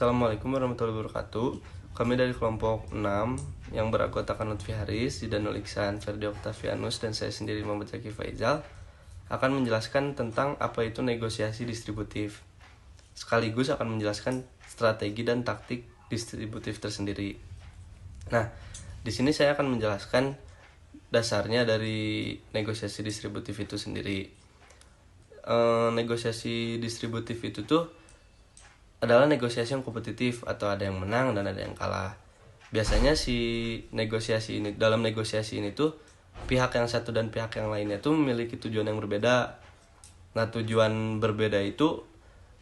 Assalamualaikum warahmatullahi wabarakatuh. Kami dari kelompok 6 yang beranggotakan Lutfi Haris, Zidanul Iksan, Ferdi Octavianus, dan saya sendiri Muhammad Zaki Faizal akan menjelaskan tentang apa itu negosiasi distributif. Sekaligus akan menjelaskan strategi dan taktik distributif tersendiri. Nah, di sini saya akan menjelaskan dasarnya dari negosiasi distributif itu sendiri. Negosiasi distributif itu tuh adalah negosiasi yang kompetitif atau ada yang menang dan ada yang kalah. Biasanya dalam negosiasi ini tuh pihak yang satu dan pihak yang lainnya tuh memiliki tujuan yang berbeda. Nah, tujuan berbeda itu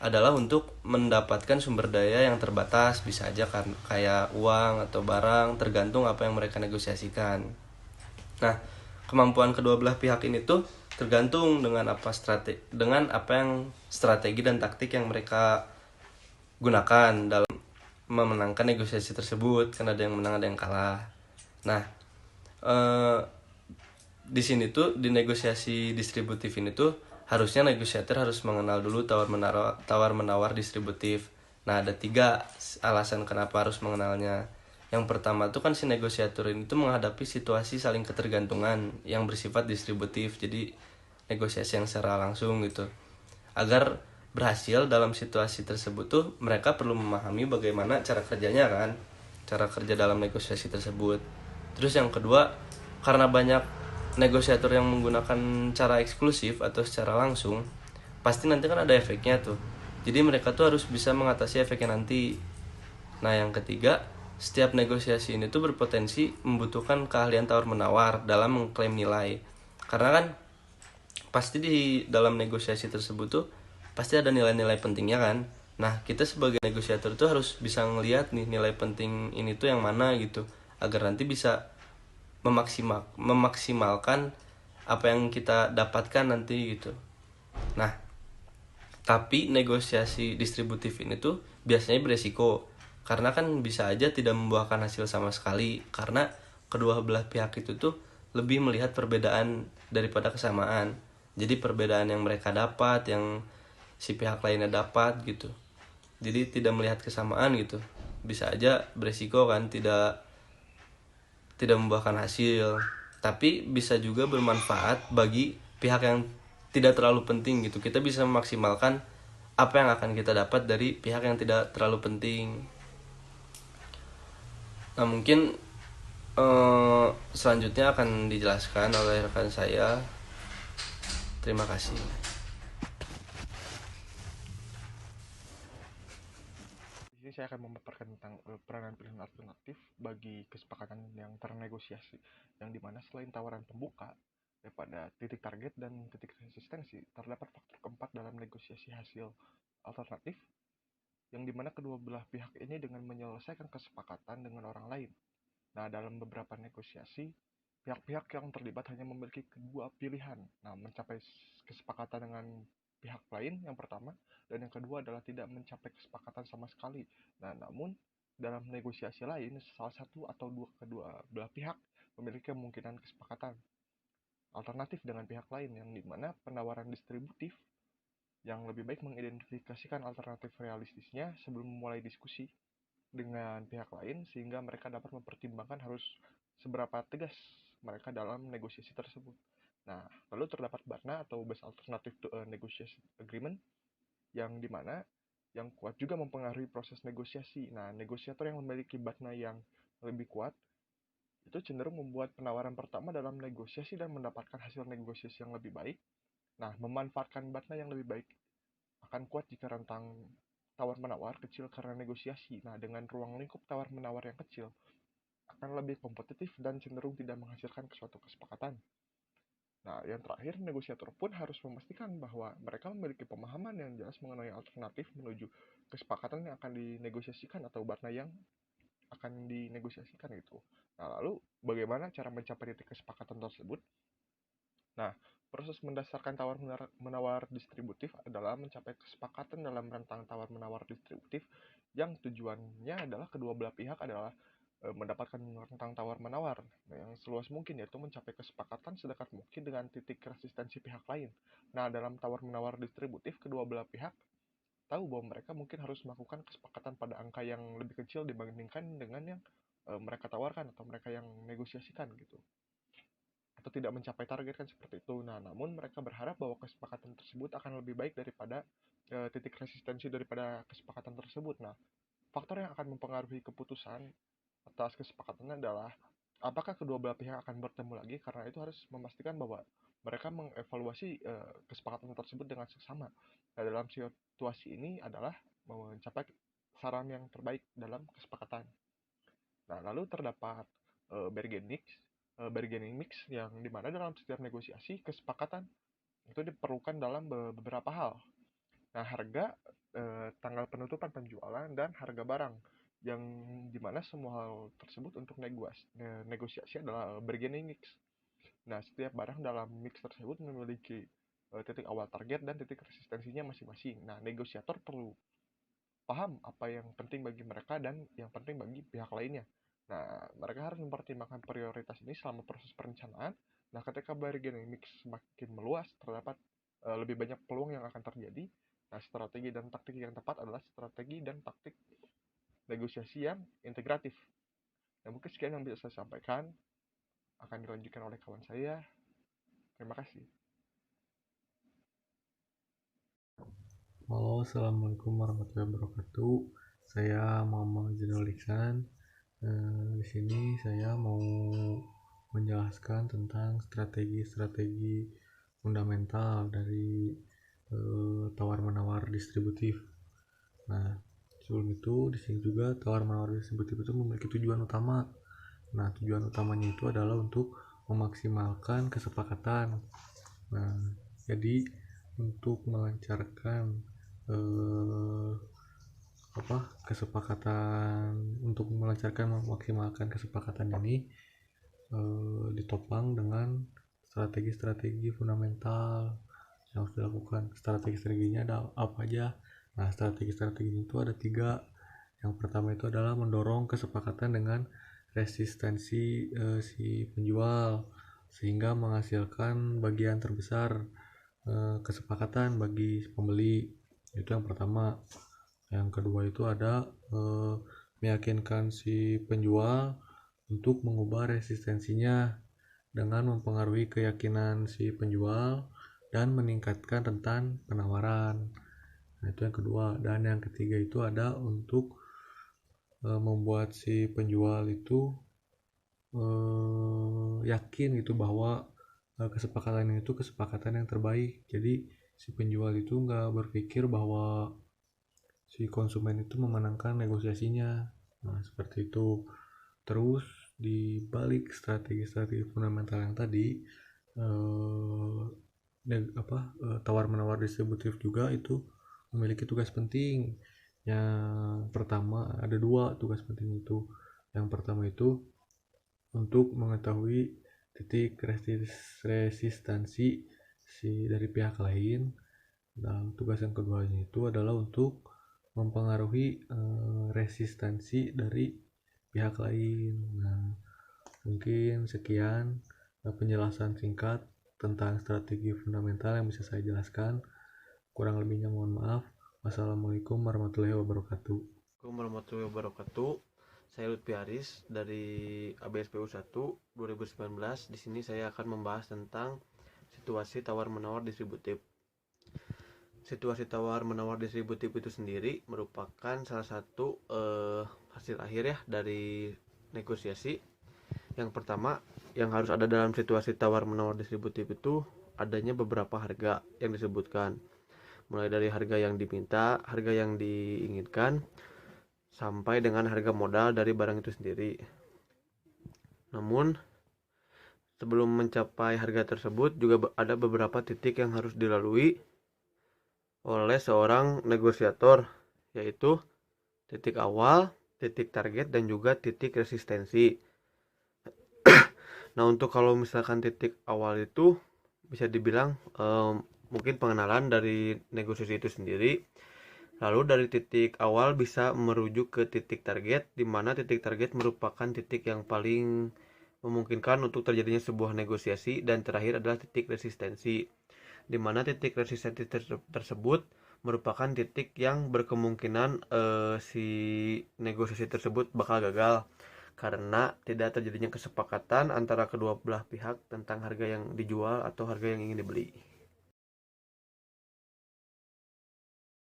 adalah untuk mendapatkan sumber daya yang terbatas, bisa aja kan kayak uang atau barang, tergantung apa yang mereka negosiasikan. Nah, kemampuan kedua belah pihak ini tuh tergantung dengan apa yang strategi dan taktik yang mereka gunakan dalam memenangkan negosiasi tersebut. Kan ada yang menang, ada yang kalah. Nah, eh, di sini tuh di negosiasi distributif ini tuh harusnya negosiator harus mengenal dulu tawar menawar distributif. Nah, ada 3 alasan kenapa harus mengenalnya. Yang pertama tuh kan si negosiator ini tuh menghadapi situasi saling ketergantungan yang bersifat distributif, jadi negosiasi yang secara langsung gitu. Agar berhasil dalam situasi tersebut tuh mereka perlu memahami bagaimana cara kerjanya kan, cara kerja dalam negosiasi tersebut. Terus yang kedua, karena banyak negosiator yang menggunakan cara eksklusif atau secara langsung, pasti nanti kan ada efeknya tuh. Jadi mereka tuh harus bisa mengatasi efeknya nanti. Nah, yang ketiga, setiap negosiasi ini tuh berpotensi membutuhkan keahlian tawar-menawar dalam mengklaim nilai. Karena kan pasti di dalam negosiasi tersebut tuh pasti ada nilai-nilai pentingnya kan. Nah, kita sebagai negosiator tuh harus bisa ngelihat nih nilai penting ini tuh yang mana gitu, agar nanti bisa memaksimalkan apa yang kita dapatkan nanti gitu. Nah, tapi negosiasi distributif ini tuh biasanya beresiko, karena kan bisa aja tidak membuahkan hasil sama sekali, karena kedua belah pihak itu tuh lebih melihat perbedaan daripada kesamaan. Jadi perbedaan yang mereka dapat, yang si pihak lainnya dapat gitu. Jadi tidak melihat kesamaan gitu. Bisa aja beresiko kan, tidak tidak membuahkan hasil. Tapi bisa juga bermanfaat bagi pihak yang tidak terlalu penting gitu. Kita bisa memaksimalkan apa yang akan kita dapat dari pihak yang tidak terlalu penting. Nah, mungkin selanjutnya akan dijelaskan oleh rekan saya. Terima kasih. Di sini saya akan memaparkan tentang peranan pilihan alternatif bagi kesepakatan yang ternegosiasi, yang dimana selain tawaran pembuka daripada titik target dan titik resistensi, terdapat faktor keempat dalam negosiasi hasil alternatif, yang dimana kedua belah pihak ini dengan menyelesaikan kesepakatan dengan orang lain. Nah, dalam beberapa negosiasi, pihak-pihak yang terlibat hanya memiliki kedua pilihan. Nah, mencapai kesepakatan dengan pihak lain yang pertama, dan yang kedua adalah tidak mencapai kesepakatan sama sekali. Nah, namun dalam negosiasi lain, salah satu atau kedua belah pihak memiliki kemungkinan kesepakatan alternatif dengan pihak lain, yang dimana penawaran distributif yang lebih baik mengidentifikasikan alternatif realistisnya sebelum memulai diskusi dengan pihak lain, sehingga mereka dapat mempertimbangkan harus seberapa tegas mereka dalam negosiasi tersebut. Nah, lalu terdapat BATNA atau Best Alternative to a Negotiation Agreement, yang dimana yang kuat juga mempengaruhi proses negosiasi. Nah, negosiator yang memiliki BATNA yang lebih kuat itu cenderung membuat penawaran pertama dalam negosiasi dan mendapatkan hasil negosiasi yang lebih baik. Nah, memanfaatkan BATNA yang lebih baik akan kuat jika rentang tawar-menawar kecil karena negosiasi. Nah, dengan ruang lingkup tawar-menawar yang kecil, akan lebih kompetitif dan cenderung tidak menghasilkan suatu kesepakatan. Nah, yang terakhir, negosiator pun harus memastikan bahwa mereka memiliki pemahaman yang jelas mengenai alternatif menuju kesepakatan yang akan dinegosiasikan atau BATNA yang akan dinegosiasikan gitu. Nah, lalu bagaimana cara mencapai titik kesepakatan tersebut? Nah, proses mendasarkan tawar-menawar distributif adalah mencapai kesepakatan dalam rentang tawar-menawar distributif yang tujuannya adalah kedua belah pihak adalah mendapatkan rentang tawar-menawar yang seluas mungkin, yaitu mencapai kesepakatan sedekat mungkin dengan titik resistensi pihak lain. Nah, dalam tawar-menawar distributif, kedua belah pihak tahu bahwa mereka mungkin harus melakukan kesepakatan pada angka yang lebih kecil dibandingkan dengan yang mereka tawarkan atau mereka yang negosiasikan gitu, atau tidak mencapai target kan seperti itu. Nah, namun mereka berharap bahwa kesepakatan tersebut akan lebih baik daripada titik resistensi daripada kesepakatan tersebut. Nah, faktor yang akan mempengaruhi keputusan atas kesepakatannya adalah apakah kedua belah pihak akan bertemu lagi, karena itu harus memastikan bahwa mereka mengevaluasi kesepakatan tersebut dengan seksama. Nah, dalam situasi ini adalah mencapai saran yang terbaik dalam kesepakatan. Nah, lalu terdapat bargaining mix yang dimana dalam setiap negosiasi kesepakatan itu diperlukan dalam beberapa hal. Nah, harga, tanggal penutupan penjualan, dan harga barang, yang dimana semua hal tersebut untuk negosiasi adalah bargaining mix. Nah, setiap barang dalam mix tersebut memiliki titik awal target dan titik resistensinya masing-masing. Nah, negosiator perlu paham apa yang penting bagi mereka dan yang penting bagi pihak lainnya. Nah, mereka harus mempertimbangkan prioritas ini selama proses perencanaan. Nah, ketika bargaining mix semakin meluas, terdapat lebih banyak peluang yang akan terjadi. Nah, strategi dan taktik yang tepat adalah strategi dan taktik negosiasi yang integratif. Nah, mungkin sekian yang bisa saya sampaikan. Akan dilanjutkan oleh kawan saya. Terima kasih. Halo, assalamualaikum warahmatullahi wabarakatuh. Saya Muhammad Zainul Ihsan. Di sini saya mau menjelaskan tentang strategi-strategi fundamental dari tawar-menawar distributif. Nah, sebelum itu di sini juga tawar-menawar distributif itu memiliki tujuan utama. Nah, tujuan utamanya itu adalah untuk memaksimalkan kesepakatan. Nah, jadi untuk melancarkan untuk melancarkan memaksimalkan kesepakatan ini ditopang dengan strategi-strategi fundamental yang harus dilakukan. Strategi-strateginya ada apa aja? Nah, strategi-strateginya itu ada 3. Yang pertama itu adalah mendorong kesepakatan dengan resistensi si penjual sehingga menghasilkan bagian terbesar kesepakatan bagi pembeli. Itu yang pertama. Yang kedua itu ada meyakinkan si penjual untuk mengubah resistensinya dengan mempengaruhi keyakinan si penjual dan meningkatkan rentan penawaran. Nah, itu yang kedua. Dan yang ketiga itu ada untuk membuat si penjual itu yakin itu bahwa kesepakatan itu kesepakatan yang terbaik. Jadi si penjual itu nggak berpikir bahwa si konsumen itu memenangkan negosiasinya. Nah, seperti itu. Terus di balik strategi-strategi fundamental yang tadi tawar-menawar distributif juga itu memiliki tugas penting. Yang pertama ada 2 tugas penting itu. Yang pertama itu untuk mengetahui titik resistansi dari pihak lain. Dan tugas yang keduanya itu adalah untuk mempengaruhi resistansi dari pihak lain. Nah, mungkin sekian penjelasan singkat tentang strategi fundamental yang bisa saya jelaskan. Kurang lebihnya mohon maaf. Wassalamualaikum warahmatullahi wabarakatuh. Assalamualaikum warahmatullahi wabarakatuh. Saya Lutfi Aris dari ABSPU 1 2019. Di sini saya akan membahas tentang situasi tawar-menawar distributif. Situasi tawar-menawar distributif itu sendiri merupakan salah satu hasil akhir ya dari negosiasi. Yang pertama yang harus ada dalam situasi tawar-menawar distributif itu adanya beberapa harga yang disebutkan, mulai dari harga yang diminta, harga yang diinginkan, sampai dengan harga modal dari barang itu sendiri. Namun sebelum mencapai harga tersebut juga ada beberapa titik yang harus dilalui oleh seorang negosiator, yaitu titik awal, titik target, dan juga titik resistensi. Nah, untuk kalau misalkan titik awal itu bisa dibilang mungkin pengenalan dari negosiasi itu sendiri. Lalu dari titik awal bisa merujuk ke titik target, di mana titik target merupakan titik yang paling memungkinkan untuk terjadinya sebuah negosiasi. Dan terakhir adalah titik resistensi, di mana titik resistensi tersebut merupakan titik yang berkemungkinan si negosiasi tersebut bakal gagal karena tidak terjadinya kesepakatan antara kedua belah pihak tentang harga yang dijual atau harga yang ingin dibeli.